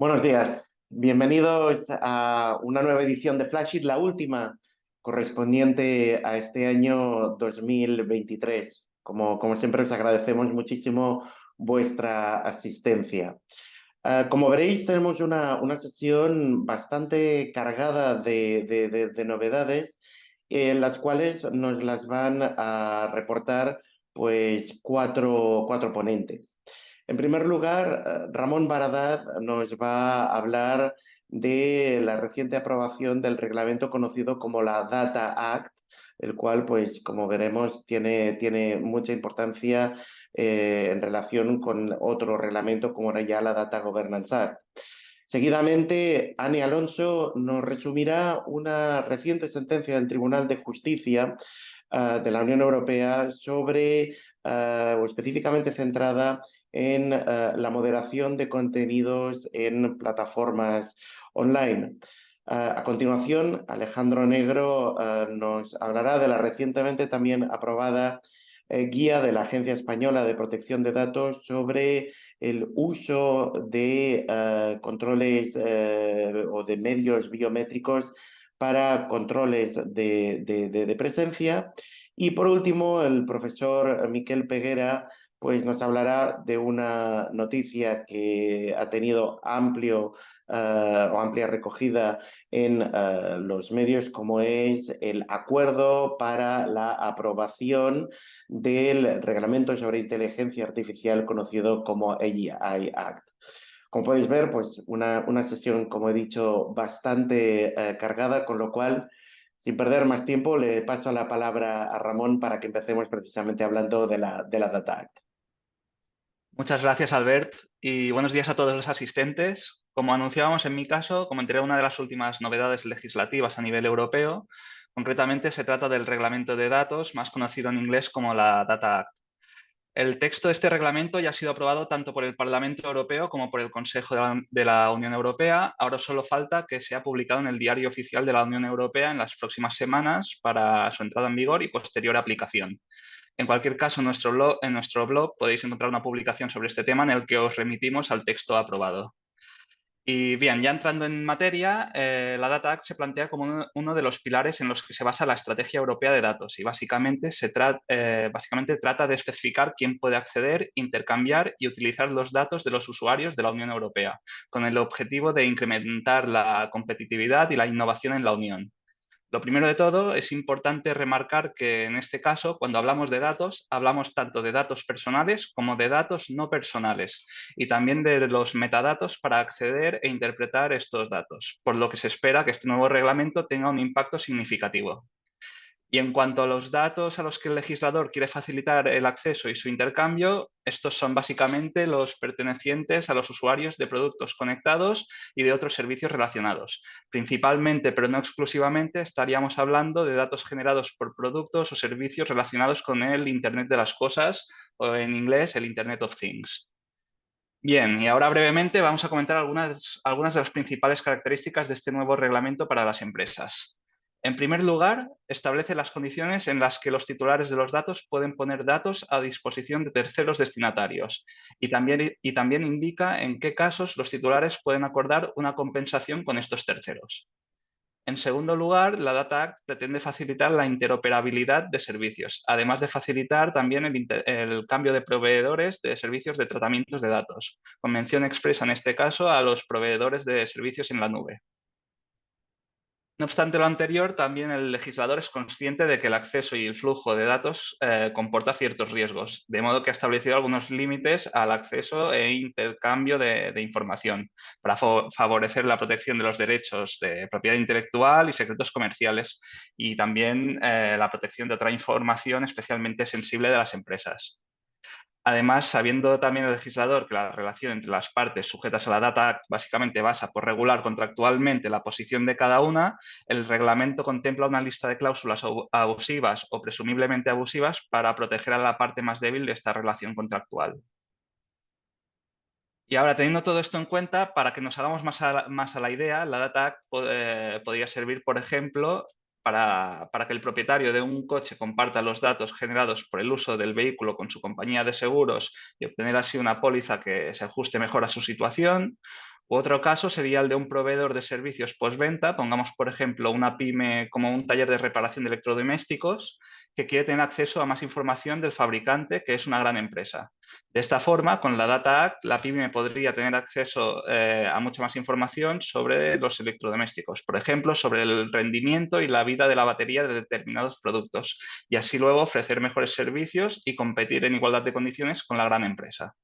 Buenos días, bienvenidos a una nueva edición de Flashit, la última correspondiente a este año 2023. Como siempre, os agradecemos muchísimo vuestra asistencia. Como veréis, tenemos una sesión bastante cargada de novedades, en las cuales nos las van a reportar pues cuatro ponentes. En primer lugar, Ramón Baradat nos va a hablar de la reciente aprobación del reglamento conocido como la Data Act, el cual, pues, como veremos, tiene mucha importancia en relación con otro reglamento como era ya la Data Governance Act. Seguidamente, Ani Alonso nos resumirá una reciente sentencia del Tribunal de Justicia de la Unión Europea sobre, o específicamente centrada en la moderación de contenidos en plataformas online. A continuación, Alejandro Negro nos hablará de la recientemente también aprobada guía de la Agencia Española de Protección de Datos sobre el uso de controles o de medios biométricos para controles de presencia. Y por último, el profesor Miquel Peguera pues nos hablará de una noticia que ha tenido amplia recogida en los medios, como es el acuerdo para la aprobación del reglamento sobre inteligencia artificial conocido como AI Act. Como podéis ver, pues una sesión, como he dicho, bastante cargada, con lo cual, sin perder más tiempo, le paso la palabra a Ramón para que empecemos precisamente hablando de la Data Act. Muchas gracias, Albert, y buenos días a todos los asistentes. Como anunciábamos en mi caso, comentaré una de las últimas novedades legislativas a nivel europeo. Concretamente, se trata del Reglamento de Datos, más conocido en inglés como la Data Act. El texto de este reglamento ya ha sido aprobado tanto por el Parlamento Europeo como por el Consejo de la Unión Europea. Ahora solo falta que sea publicado en el Diario Oficial de la Unión Europea en las próximas semanas para su entrada en vigor y posterior aplicación. En cualquier caso, en nuestro blog podéis encontrar una publicación sobre este tema en el que os remitimos al texto aprobado. Y bien, ya entrando en materia, la Data Act se plantea como uno de los pilares en los que se basa la estrategia europea de datos y básicamente básicamente trata de especificar quién puede acceder, intercambiar y utilizar los datos de los usuarios de la Unión Europea, con el objetivo de incrementar la competitividad y la innovación en la Unión. Lo primero de todo, es importante remarcar que en este caso, cuando hablamos de datos, hablamos tanto de datos personales como de datos no personales y también de los metadatos para acceder e interpretar estos datos, por lo que se espera que este nuevo reglamento tenga un impacto significativo. Y en cuanto a los datos a los que el legislador quiere facilitar el acceso y su intercambio, estos son básicamente los pertenecientes a los usuarios de productos conectados y de otros servicios relacionados. Principalmente, pero no exclusivamente, estaríamos hablando de datos generados por productos o servicios relacionados con el Internet de las Cosas, o en inglés el Internet of Things. Bien, y ahora brevemente vamos a comentar algunas de las principales características de este nuevo reglamento para las empresas. En primer lugar, establece las condiciones en las que los titulares de los datos pueden poner datos a disposición de terceros destinatarios y también indica en qué casos los titulares pueden acordar una compensación con estos terceros. En segundo lugar, la Data Act pretende facilitar la interoperabilidad de servicios, además de facilitar también el cambio de proveedores de servicios de tratamientos de datos, con mención expresa en este caso a los proveedores de servicios en la nube. No obstante lo anterior, también el legislador es consciente de que el acceso y el flujo de datos comporta ciertos riesgos, de modo que ha establecido algunos límites al acceso e intercambio de información para favorecer la protección de los derechos de propiedad intelectual y secretos comerciales y también la protección de otra información especialmente sensible de las empresas. Además, sabiendo también el legislador que la relación entre las partes sujetas a la Data Act básicamente basa por regular contractualmente la posición de cada una, el reglamento contempla una lista de cláusulas abusivas o presumiblemente abusivas para proteger a la parte más débil de esta relación contractual. Y ahora, teniendo todo esto en cuenta, para que nos hagamos más a la idea, la Data Act podría servir, por ejemplo, para que el propietario de un coche comparta los datos generados por el uso del vehículo con su compañía de seguros y obtener así una póliza que se ajuste mejor a su situación, Otro caso sería el de un proveedor de servicios postventa, pongamos por ejemplo una pyme como un taller de reparación de electrodomésticos, que quiere tener acceso a más información del fabricante, que es una gran empresa. De esta forma, con la Data Act, la pyme podría tener acceso a mucha más información sobre los electrodomésticos, por ejemplo, sobre el rendimiento y la vida de la batería de determinados productos, y así luego ofrecer mejores servicios y competir en igualdad de condiciones con la gran empresa.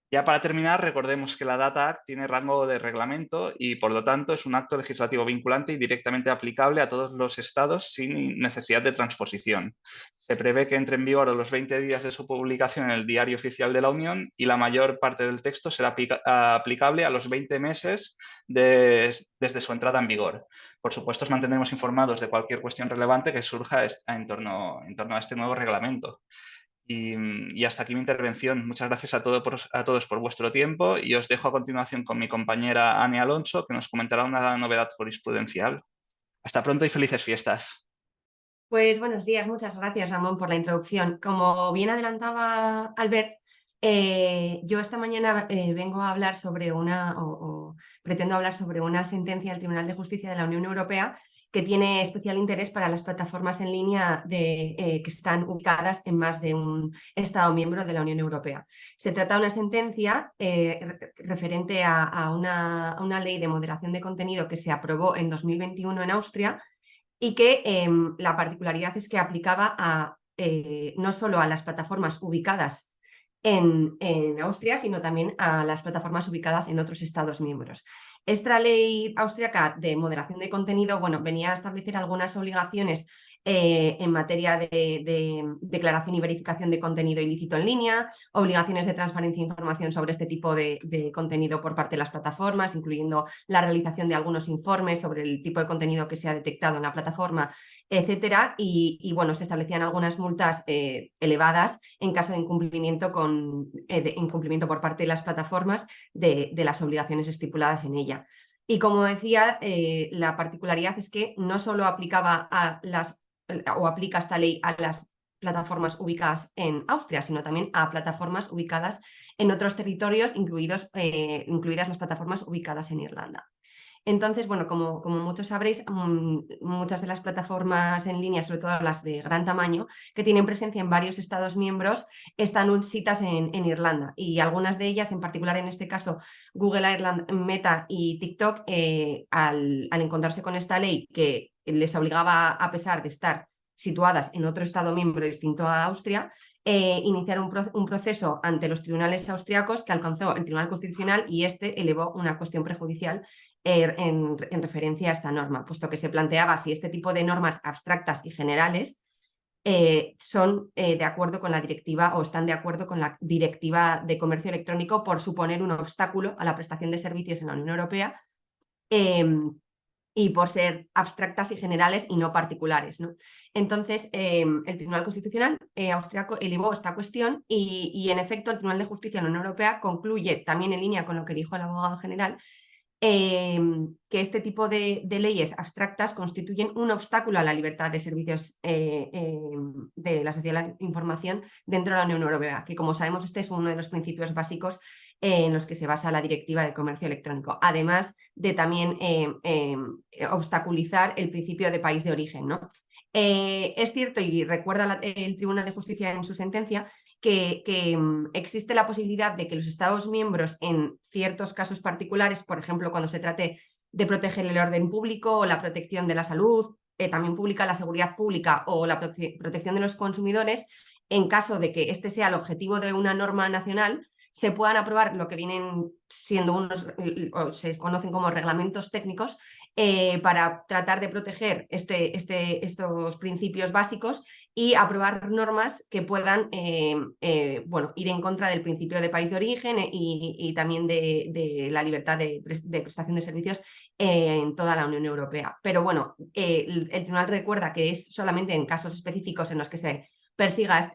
Ya para terminar, recordemos que la Data Act tiene rango de reglamento y, por lo tanto, es un acto legislativo vinculante y directamente aplicable a todos los estados sin necesidad de transposición. Se prevé que entre en vigor a los 20 días de su publicación en el Diario Oficial de la Unión y la mayor parte del texto será aplicable a los 20 meses desde su entrada en vigor. Por supuesto, os mantendremos informados de cualquier cuestión relevante que surja en torno a este nuevo reglamento. Y hasta aquí mi intervención. Muchas gracias a todos por vuestro tiempo y os dejo a continuación con mi compañera Ane Alonso, que nos comentará una novedad jurisprudencial. Hasta pronto y felices fiestas. Pues buenos días, muchas gracias Ramón por la introducción. Como bien adelantaba Albert, yo esta mañana vengo a hablar sobre pretendo hablar sobre una sentencia del Tribunal de Justicia de la Unión Europea que tiene especial interés para las plataformas en línea que están ubicadas en más de un Estado miembro de la Unión Europea. Se trata de una sentencia referente a una ley de moderación de contenido que se aprobó en 2021 en Austria y que la particularidad es que aplicaba no solo a las plataformas ubicadas en Austria, sino también a las plataformas ubicadas en otros Estados miembros. Esta ley austriaca de moderación de contenido, bueno, venía a establecer algunas obligaciones en materia de declaración y verificación de contenido ilícito en línea, obligaciones de transparencia e información sobre este tipo de contenido por parte de las plataformas, incluyendo la realización de algunos informes sobre el tipo de contenido que se ha detectado en la plataforma, etcétera. Y bueno, se establecían algunas multas elevadas en caso de incumplimiento por parte de las plataformas de las obligaciones estipuladas en ella. Y como decía, la particularidad es que no solo aplicaba aplica esta ley a las plataformas ubicadas en Austria, sino también a plataformas ubicadas en otros territorios, incluidas las plataformas ubicadas en Irlanda. Entonces, bueno, como muchos sabréis, muchas de las plataformas en línea, sobre todo las de gran tamaño, que tienen presencia en varios Estados miembros, están sitas en Irlanda, y algunas de ellas, en particular en este caso Google Ireland, Meta y TikTok, al encontrarse con esta ley que les obligaba, a pesar de estar situadas en otro Estado miembro distinto a Austria, iniciar un proceso ante los tribunales austriacos que alcanzó el Tribunal Constitucional, y este elevó una cuestión prejudicial en referencia a esta norma, puesto que se planteaba si este tipo de normas abstractas y generales son de acuerdo con la directiva o están de acuerdo con la Directiva de Comercio Electrónico, por suponer un obstáculo a la prestación de servicios en la Unión Europea y por ser abstractas y generales y no particulares, ¿no? Entonces, el Tribunal Constitucional austriaco elevó esta cuestión y, en efecto, el Tribunal de Justicia de la Unión Europea concluye, también en línea con lo que dijo el abogado general, que este tipo de leyes abstractas constituyen un obstáculo a la libertad de servicios de la sociedad de la información dentro de la Unión Europea, que, como sabemos, este es uno de los principios básicos en los que se basa la Directiva de Comercio Electrónico, además de también obstaculizar el principio de país de origen, ¿no? Es cierto, y recuerda el Tribunal de Justicia en su sentencia, que existe la posibilidad de que los Estados miembros, en ciertos casos particulares, por ejemplo, cuando se trate de proteger el orden público o la protección de la salud, también pública, la seguridad pública o la protección de los consumidores, en caso de que este sea el objetivo de una norma nacional, se puedan aprobar lo que vienen siendo o se conocen como reglamentos técnicos para tratar de proteger estos principios básicos y aprobar normas que puedan bueno, ir en contra del principio de país de origen y también de la libertad de prestación de servicios en toda la Unión Europea. Pero bueno, el Tribunal recuerda que es solamente en casos específicos en los que se persiga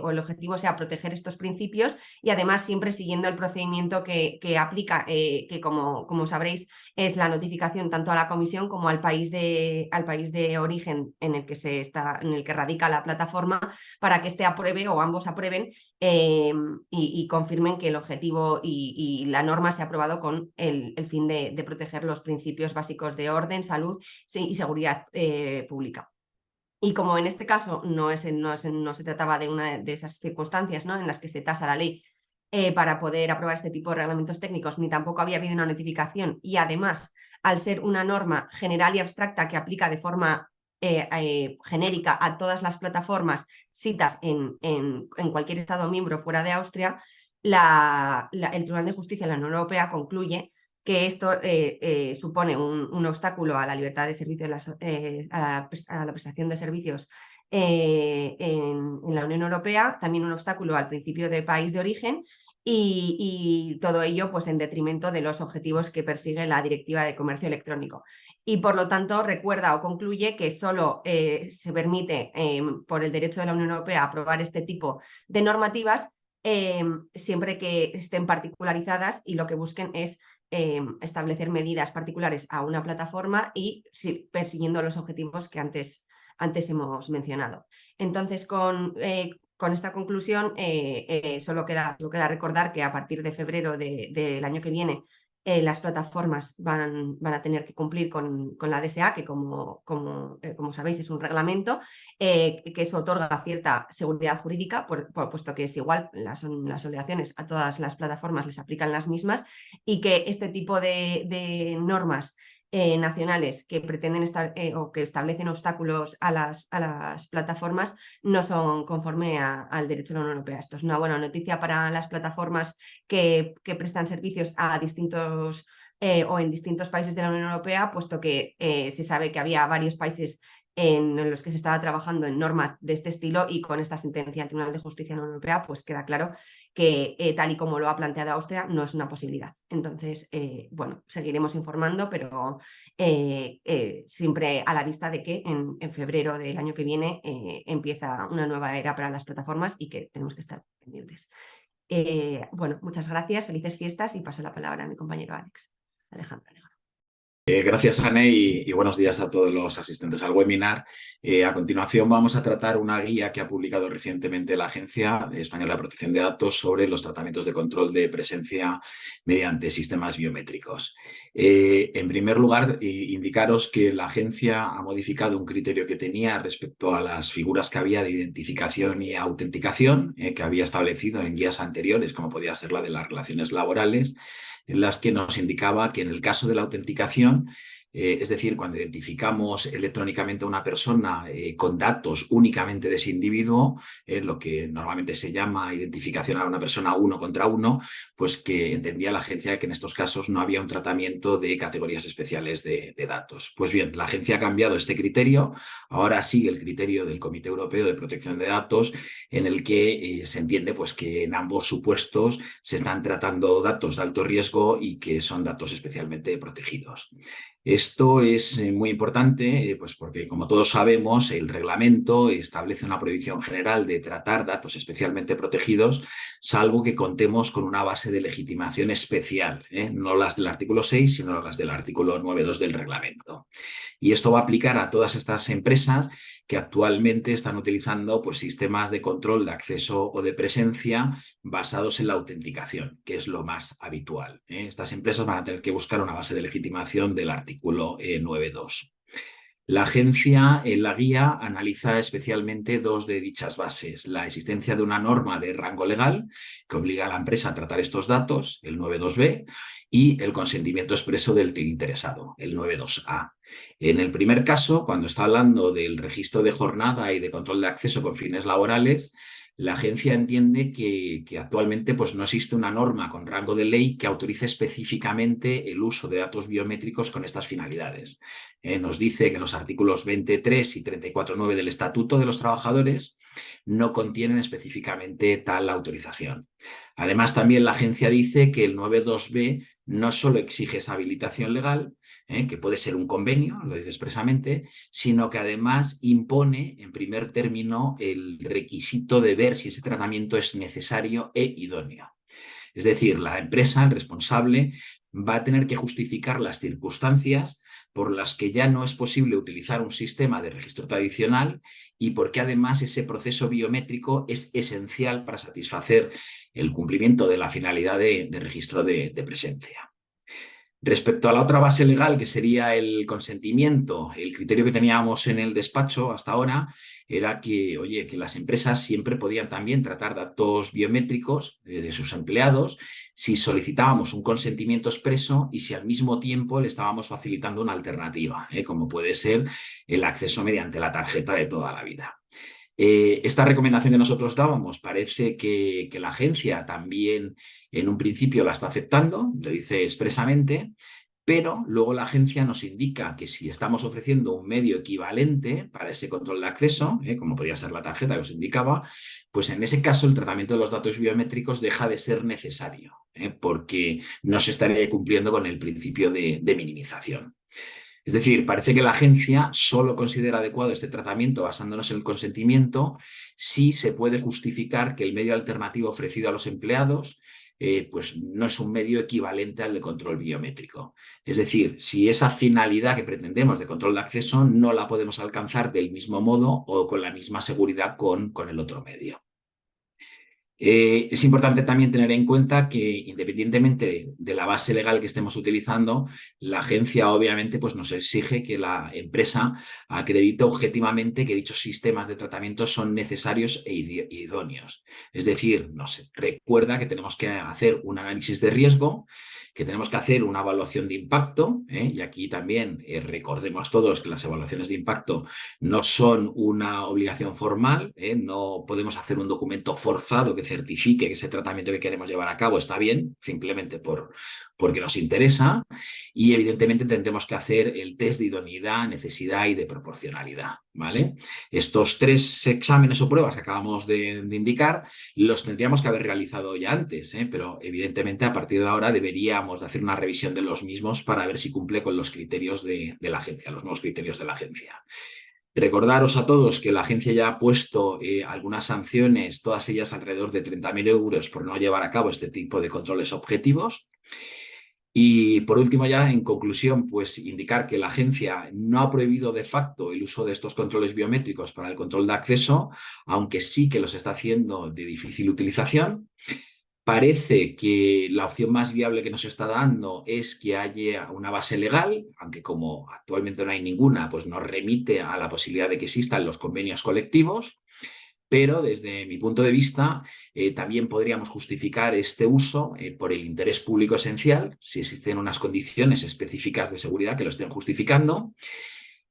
o el objetivo sea proteger estos principios y además siempre siguiendo el procedimiento que aplica, que como sabréis es la notificación tanto a la comisión como al país de origen en el que radica la plataforma, para que éste apruebe o ambos aprueben y confirmen que el objetivo y la norma se ha aprobado con el fin de proteger los principios básicos de orden, salud y seguridad pública. Y como en este caso no se trataba de una de esas circunstancias, ¿no?, en las que se tasa la ley para poder aprobar este tipo de reglamentos técnicos, ni tampoco había habido una notificación, y además, al ser una norma general y abstracta que aplica de forma genérica a todas las plataformas citas en cualquier Estado miembro fuera de Austria, el Tribunal de Justicia de la Unión Europea concluye que esto supone un obstáculo a la libertad de servicio, a la prestación de servicios en la Unión Europea, también un obstáculo al principio de país de origen y todo ello pues en detrimento de los objetivos que persigue la Directiva de Comercio Electrónico. Y por lo tanto recuerda o concluye que solo se permite por el derecho de la Unión Europea aprobar este tipo de normativas siempre que estén particularizadas y lo que busquen es establecer medidas particulares a una plataforma y persiguiendo los objetivos que antes hemos mencionado. Entonces, con esta conclusión, solo queda recordar que a partir de febrero del año que viene las plataformas van a tener que cumplir con la DSA, que como sabéis es un reglamento que eso otorga cierta seguridad jurídica, puesto que es igual, las obligaciones a todas las plataformas les aplican las mismas, y que este tipo de normas nacionales que pretenden o que establecen obstáculos a las plataformas no son conforme al derecho de la Unión Europea. Esto es una buena noticia para las plataformas que prestan servicios a distintos o en distintos países de la Unión Europea, puesto que se sabe que había varios países en los que se estaba trabajando en normas de este estilo, y con esta sentencia del Tribunal de Justicia de la Unión Europea pues queda claro que tal y como lo ha planteado Austria no es una posibilidad. Entonces, bueno, seguiremos informando, pero siempre a la vista de que en febrero del año que viene empieza una nueva era para las plataformas y que tenemos que estar pendientes. Bueno, muchas gracias, felices fiestas, y paso la palabra a mi compañero Alejandro. Gracias, Anne, y buenos días a todos los asistentes al webinar. A continuación vamos a tratar una guía que ha publicado recientemente la Agencia Española de Protección de Datos sobre los tratamientos de control de presencia mediante sistemas biométricos. En primer lugar, indicaros que la Agencia ha modificado un criterio que tenía respecto a las figuras que había de identificación y autenticación que había establecido en guías anteriores, como podía ser la de las relaciones laborales, en las que nos indicaba que en el caso de la autenticación, es decir, cuando identificamos electrónicamente a una persona con datos únicamente de ese individuo, lo que normalmente se llama identificación a una persona uno contra uno, pues que entendía la agencia que en estos casos no había un tratamiento de categorías especiales de datos. Pues bien, la agencia ha cambiado este criterio, ahora sigue el criterio del Comité Europeo de Protección de Datos, en el que se entiende pues, que en ambos supuestos se están tratando datos de alto riesgo y que son datos especialmente protegidos. Esto es muy importante pues porque, como todos sabemos, el reglamento establece una prohibición general de tratar datos especialmente protegidos, salvo que contemos con una base de legitimación especial, no las del artículo 6, sino las del artículo 9.2 del reglamento. Y esto va a aplicar a todas estas empresas que actualmente están utilizando pues, sistemas de control de acceso o de presencia basados en la autenticación, que es lo más habitual. Estas empresas van a tener que buscar una base de legitimación del artículo 9.2. La agencia en la guía analiza especialmente dos de dichas bases: la existencia de una norma de rango legal que obliga a la empresa a tratar estos datos, el 9.2b, y el consentimiento expreso del interesado, el 9.2a. En el primer caso, cuando está hablando del registro de jornada y de control de acceso con fines laborales, la agencia entiende que actualmente pues, no existe una norma con rango de ley que autorice específicamente el uso de datos biométricos con estas finalidades. Nos dice que los artículos 23 y 34.9 del Estatuto de los Trabajadores no contienen específicamente tal autorización. Además, también la agencia dice que el 9.2b no solo exige esa habilitación legal, que puede ser un convenio, lo dice expresamente, sino que además impone, en primer término, el requisito de ver si ese tratamiento es necesario e idóneo. Es decir, la empresa, el responsable, va a tener que justificar las circunstancias por las que ya no es posible utilizar un sistema de registro tradicional y porque además ese proceso biométrico es esencial para satisfacer el cumplimiento de la finalidad de registro de presencia. Respecto a la otra base legal, que sería el consentimiento, el criterio que teníamos en el despacho hasta ahora era que, oye, que las empresas siempre podían también tratar datos biométricos de sus empleados si solicitábamos un consentimiento expreso y si al mismo tiempo le estábamos facilitando una alternativa, como puede ser el acceso mediante la tarjeta de toda la vida. Esta recomendación que nosotros dábamos parece que la agencia también en un principio la está aceptando, lo dice expresamente, pero luego la agencia nos indica que si estamos ofreciendo un medio equivalente para ese control de acceso, como podría ser la tarjeta que os indicaba, pues en ese caso el tratamiento de los datos biométricos deja de ser necesario, porque no se estaría cumpliendo con el principio de minimización. Es decir, parece que la agencia solo considera adecuado este tratamiento basándonos en el consentimiento si se puede justificar que el medio alternativo ofrecido a los empleados pues no es un medio equivalente al de control biométrico. Es decir, si esa finalidad que pretendemos de control de acceso no la podemos alcanzar del mismo modo o con la misma seguridad con el otro medio. Es importante también tener en cuenta que independientemente de la base legal que estemos utilizando, la agencia obviamente pues, nos exige que la empresa acredite objetivamente que dichos sistemas de tratamiento son necesarios e idóneos. Es decir, nos recuerda que tenemos que hacer un análisis de riesgo, que tenemos que hacer una evaluación de impacto, y aquí también recordemos todos que las evaluaciones de impacto no son una obligación formal, no podemos hacer un documento forzado que certifique que ese tratamiento que queremos llevar a cabo está bien, simplemente porque nos interesa, y evidentemente tendremos que hacer el test de idoneidad, necesidad y de proporcionalidad, ¿vale? Estos 3 exámenes o pruebas que acabamos de indicar los tendríamos que haber realizado ya antes, pero evidentemente a partir de ahora deberíamos de hacer una revisión de los mismos para ver si cumple con los criterios de la agencia, los nuevos criterios de la agencia. Recordaros a todos que la agencia ya ha puesto algunas sanciones, todas ellas alrededor de 30.000 euros por no llevar a cabo este tipo de controles objetivos. Y por último ya, en conclusión, pues indicar que la agencia no ha prohibido de facto el uso de estos controles biométricos para el control de acceso, aunque sí que los está haciendo de difícil utilización. Parece que la opción más viable que nos está dando es que haya una base legal, aunque como actualmente no hay ninguna, pues nos remite a la posibilidad de que existan los convenios colectivos, pero desde mi punto de vista también podríamos justificar este uso por el interés público esencial, si existen unas condiciones específicas de seguridad que lo estén justificando.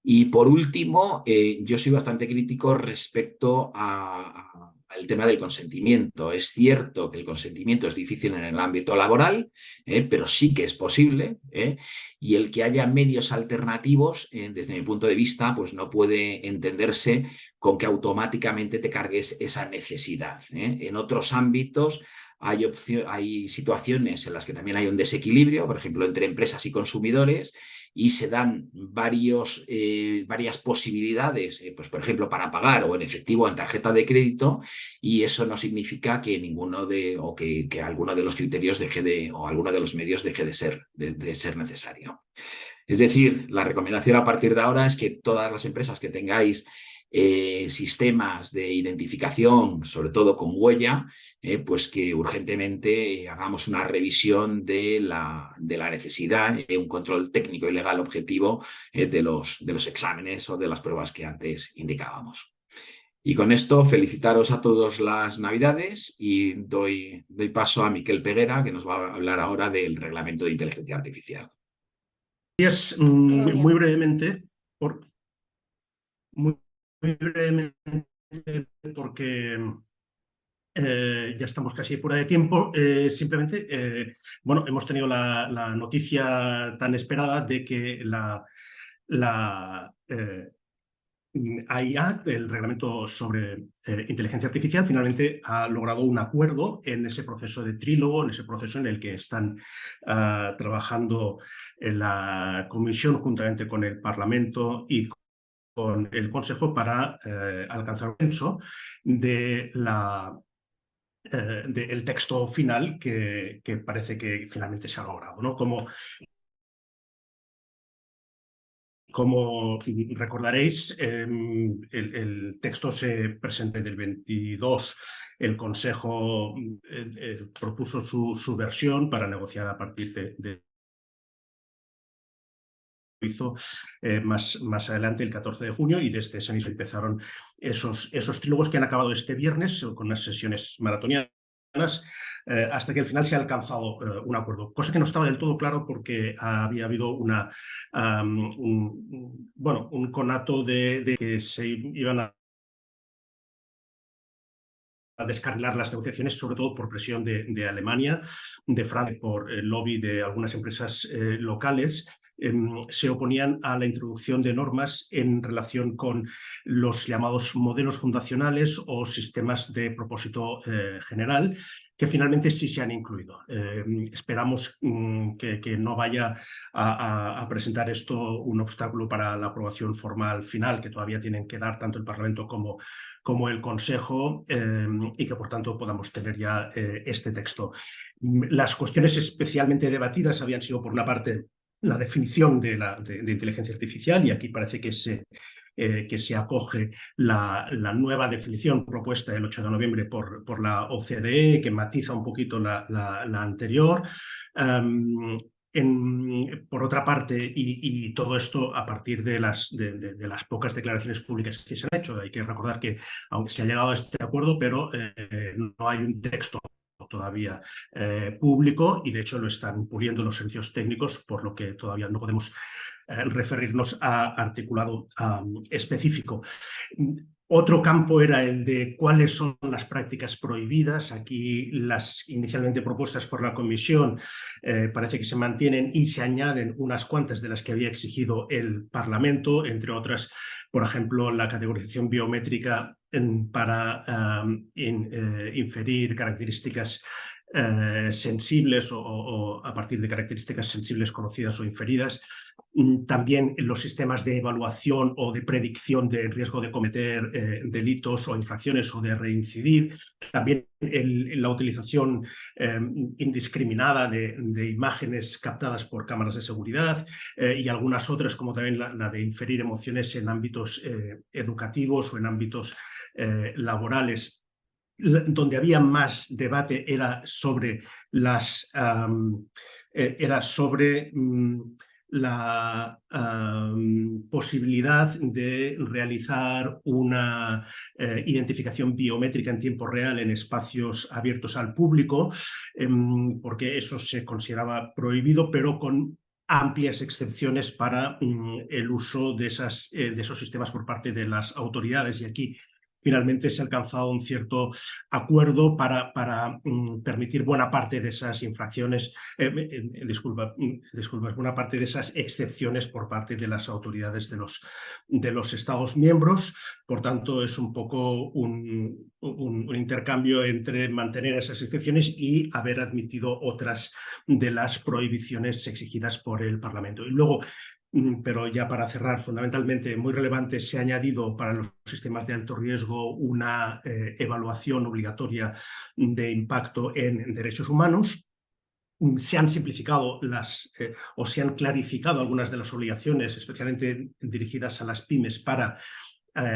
Y por último, yo soy bastante crítico respecto al tema del consentimiento. Es cierto que el consentimiento es difícil en el ámbito laboral, pero sí que es posible, y el que haya medios alternativos, desde mi punto de vista, pues no puede entenderse con que automáticamente te cargues esa necesidad. En otros ámbitos hay situaciones en las que también hay un desequilibrio, por ejemplo, entre empresas y consumidores, y se dan varias posibilidades, pues por ejemplo, para pagar o en efectivo o en tarjeta de crédito, y eso no significa que que alguno de los criterios o alguno de los medios deje de ser necesario. Es decir, la recomendación a partir de ahora es que todas las empresas que tengáis sistemas de identificación, sobre todo con huella, pues que urgentemente hagamos una revisión de la necesidad de un control técnico y legal objetivo de los exámenes o de las pruebas que antes indicábamos. Y con esto felicitaros a todos las Navidades y doy paso a Miquel Peguera, que nos va a hablar ahora del reglamento de inteligencia artificial. Gracias, muy brevemente, porque ya estamos casi fuera de tiempo. Simplemente, bueno, hemos tenido la noticia tan esperada de que la AIA, el reglamento sobre inteligencia artificial, finalmente ha logrado un acuerdo en ese proceso de trílogo, en ese proceso en el que están trabajando en la Comisión juntamente con el Parlamento y con el Consejo para alcanzar un consenso de del texto final que parece que finalmente se ha logrado, ¿no? Como recordaréis, el texto se presenta del 22, el Consejo propuso su versión para negociar a partir de hizo más adelante, el 14 de junio, y desde ese inicio empezaron esos trílogos que han acabado este viernes con unas sesiones maratonianas, hasta que al final se ha alcanzado un acuerdo, cosa que no estaba del todo claro porque había habido un conato de que se iban a descarrilar las negociaciones, sobre todo por presión de Alemania, de Francia, por el lobby de algunas empresas locales. Se oponían a la introducción de normas en relación con los llamados modelos fundacionales o sistemas de propósito general, que finalmente sí se han incluido. Esperamos que no vaya a presentar esto un obstáculo para la aprobación formal final, que todavía tienen que dar tanto el Parlamento como el Consejo, y que por tanto podamos tener ya este texto. Las cuestiones especialmente debatidas habían sido, por una parte, la definición de inteligencia artificial, y aquí parece que se acoge la nueva definición propuesta el 8 de noviembre por la OCDE, que matiza un poquito la anterior. Por otra parte, y todo esto a partir de las pocas declaraciones públicas que se han hecho, hay que recordar que aunque se ha llegado a este acuerdo, pero no hay un texto todavía público, y de hecho lo están puliendo los servicios técnicos, por lo que todavía no podemos referirnos a articulado específico. Otro campo era el de cuáles son las prácticas prohibidas. Aquí las inicialmente propuestas por la Comisión parece que se mantienen y se añaden unas cuantas de las que había exigido el Parlamento, entre otras, por ejemplo, la categorización biométrica para inferir características sensibles o a partir de características sensibles conocidas o inferidas. También los sistemas de evaluación o de predicción de riesgo de cometer delitos o infracciones o de reincidir. También la utilización indiscriminada de imágenes captadas por cámaras de seguridad y algunas otras, como también la de inferir emociones en ámbitos educativos o en ámbitos laborales. Donde había más debate era sobre la posibilidad de realizar una identificación biométrica en tiempo real en espacios abiertos al público, porque eso se consideraba prohibido, pero con amplias excepciones para el uso de esos sistemas por parte de las autoridades. Y aquí finalmente se ha alcanzado un cierto acuerdo para permitir buena parte de esas infracciones, buena parte de esas excepciones por parte de las autoridades de los Estados miembros. Por tanto, es un poco un intercambio entre mantener esas excepciones y haber admitido otras de las prohibiciones exigidas por el Parlamento. Y luego, pero ya para cerrar, fundamentalmente muy relevante, se ha añadido para los sistemas de alto riesgo una evaluación obligatoria de impacto en derechos humanos. Se han simplificado o se han clarificado algunas de las obligaciones, especialmente dirigidas a las pymes, para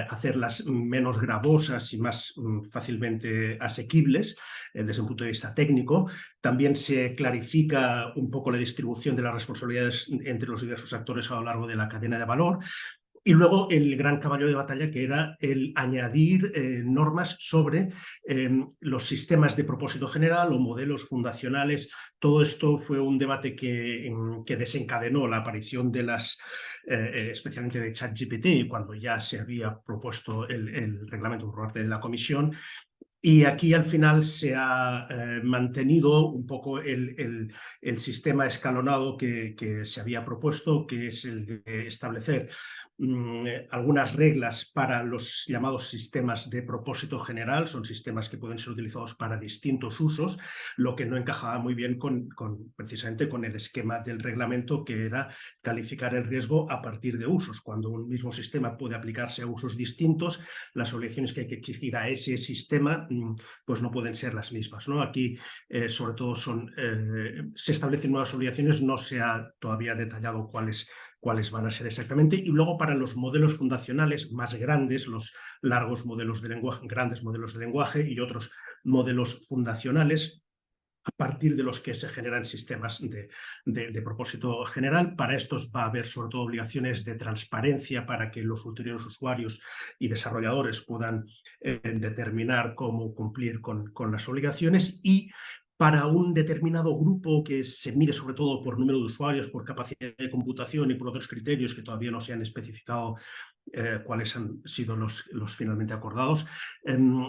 hacerlas menos gravosas y más fácilmente asequibles desde un punto de vista técnico. También se clarifica un poco la distribución de las responsabilidades entre los diversos actores a lo largo de la cadena de valor. Y luego el gran caballo de batalla, que era el añadir normas sobre los sistemas de propósito general o modelos fundacionales. Todo esto fue un debate que desencadenó la aparición de especialmente de ChatGPT, cuando ya se había propuesto el reglamento por parte de la Comisión. Y aquí al final se ha mantenido un poco el sistema escalonado que se había propuesto, que es el de establecer algunas reglas para los llamados sistemas de propósito general. Son sistemas que pueden ser utilizados para distintos usos, lo que no encajaba muy bien precisamente con el esquema del reglamento, que era calificar el riesgo a partir de usos. Cuando un mismo sistema puede aplicarse a usos distintos, las obligaciones que hay que exigir a ese sistema pues no pueden ser las mismas, ¿no? Aquí, sobre todo, se establecen nuevas obligaciones, no se ha todavía detallado cuáles van a ser exactamente. Y luego, para los modelos fundacionales más grandes, los largos modelos de lenguaje, grandes modelos de lenguaje y otros modelos fundacionales, a partir de los que se generan sistemas de propósito general. Para estos va a haber sobre todo obligaciones de transparencia para que los ulteriores usuarios y desarrolladores puedan determinar cómo cumplir con las obligaciones. Y para un determinado grupo que se mide sobre todo por número de usuarios, por capacidad de computación y por otros criterios que todavía no se han especificado cuáles han sido los finalmente acordados,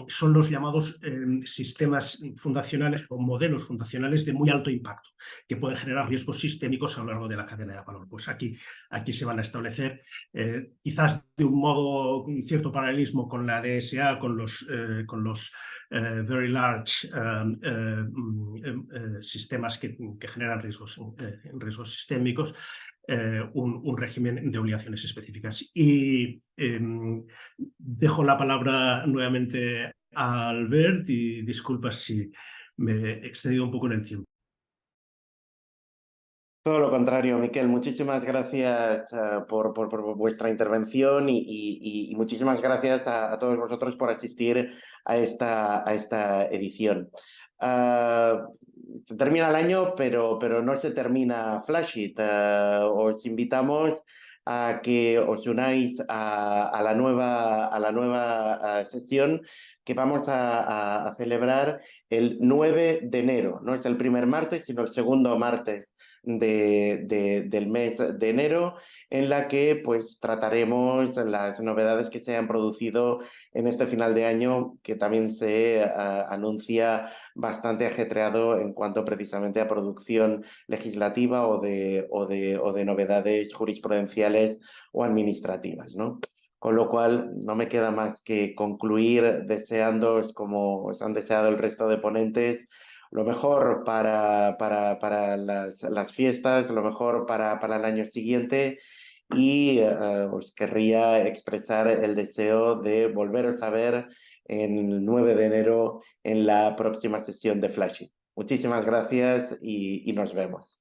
son los llamados sistemas fundacionales o modelos fundacionales de muy alto impacto, que pueden generar riesgos sistémicos a lo largo de la cadena de valor. Pues aquí se van a establecer, quizás de un modo, un cierto paralelismo con la DSA, con los very large sistemas que generan riesgos sistémicos, un régimen de obligaciones específicas. Y dejo la palabra nuevamente a Albert, y disculpas si me he excedido un poco en el tiempo. Todo lo contrario, Miquel. Muchísimas gracias por vuestra intervención y muchísimas gracias a todos vosotros por asistir a esta edición. Se termina el año, pero no se termina Flashit. Os invitamos a que os unáis a la nueva sesión que vamos a celebrar el 9 de enero. No es el primer martes, sino el segundo martes del mes de enero, en la que pues trataremos las novedades que se han producido en este final de año, que también se anuncia bastante ajetreado en cuanto precisamente a producción legislativa o de novedades jurisprudenciales o administrativas, ¿no? Con lo cual, no me queda más que concluir deseándoos, como os han deseado el resto de ponentes, lo mejor para las fiestas, lo mejor para el año siguiente, y os querría expresar el deseo de volveros a ver el 9 de enero en la próxima sesión de Flashit. Muchísimas gracias y nos vemos.